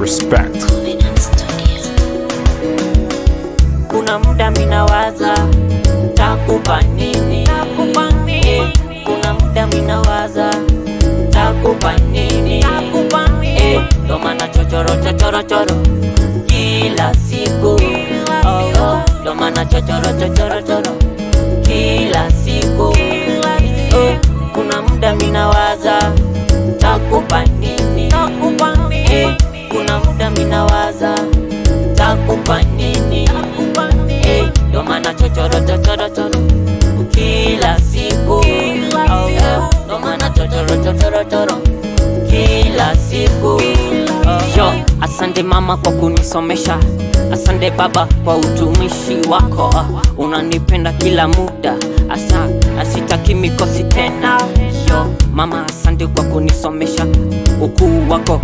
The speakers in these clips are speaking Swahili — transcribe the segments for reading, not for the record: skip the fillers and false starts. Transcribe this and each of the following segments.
Respect. Kuna muda minawaza takupa nini, kuna muda minawaza takupa nini, ndo maana chochoro kila siku, ndo maana chochoro kila siku, kuna muda minawaza takupa nini, kuna muda minawaza takupa nini, ndo maana chochoro kila siku, ndo maana chochoro kila siku. Yo, asante mama kwa kunisomesha, asante baba kwa utumishi wako, unanipenda kila muda, asitaki mikosi tena. Yo mama, asante kwa kunisomesha, ukuu wako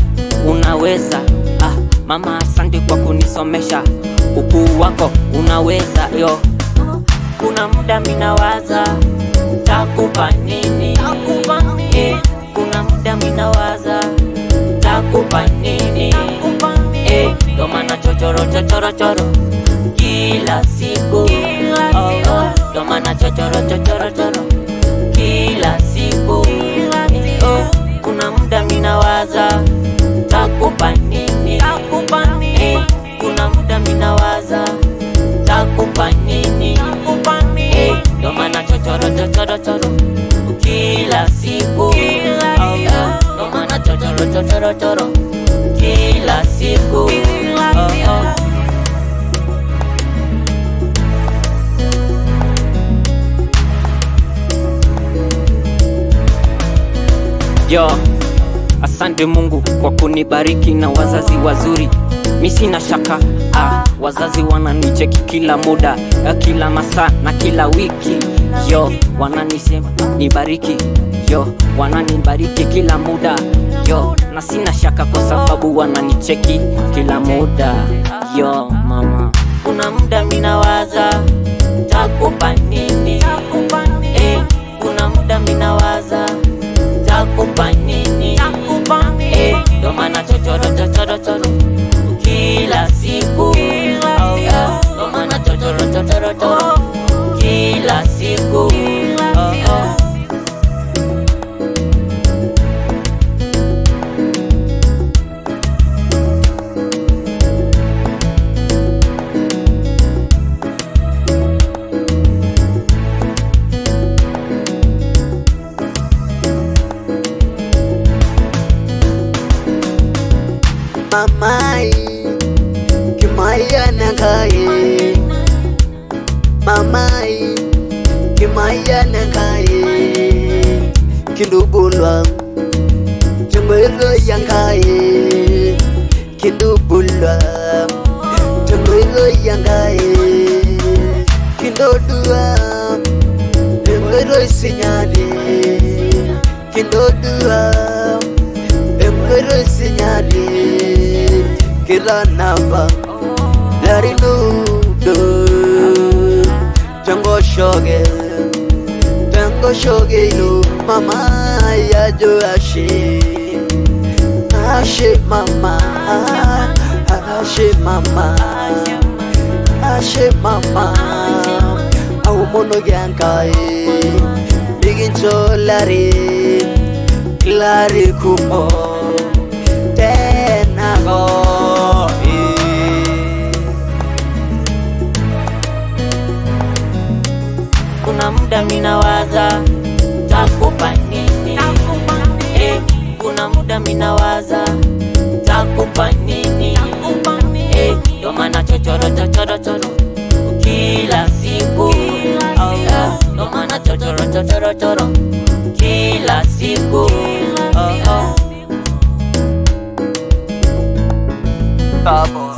unaweza. Mama, asante kwa kunisomesha, ukuu wako unaweza. Yo, kuna muda minawaza takupa nini, kuna muda minawaza takupa nini, ndo maana chochoro kila siku, ndo maana chochoro kila siku, kuna muda minawaza takupa nini, kuna muda minawaza takupa nini, ndo maana chochoro kila siku, ndo maana chochoro kila siku. Yo, asante Mungu kwa kunibariki na wazazi wazuri. Mi sina shaka, wazazi wananicheki kila muda, kila masaa na kila wiki. Yo, wananisema nibariki, yo, wananibariki kila muda. Yo, na sina shaka kwa sababu wananicheki kila muda. Yo mama, kuna muda minawaza takupa nini, kuna muda minawaza takupa nini, ndo maana chochoro kila siku, ndo maana chochoro kila siku. Mamai kimaya nakaye, mamai kimaya nakaye, kindubulwa chumelo yangaye, kindubulwa chumelo yangaye, kindodua chumelo sinyali, kindodua chumelo sinyali. Kila namba dari nudo jango shoge lo mama ya jo ashe mama au mono yankai bigin cholari klari kumo tenago. Kuna muda minawaza takupa nini, kuna muda minawaza takupa nini, ndo maana chochoro kila siku, ndo maana chochoro kila siku. Stabo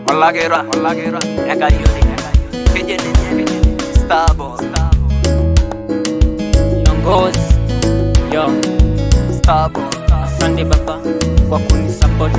Olagera Yakayuri Kejene Stabo Yongozi. Yo, Stabo asante baba kwa kunisupport.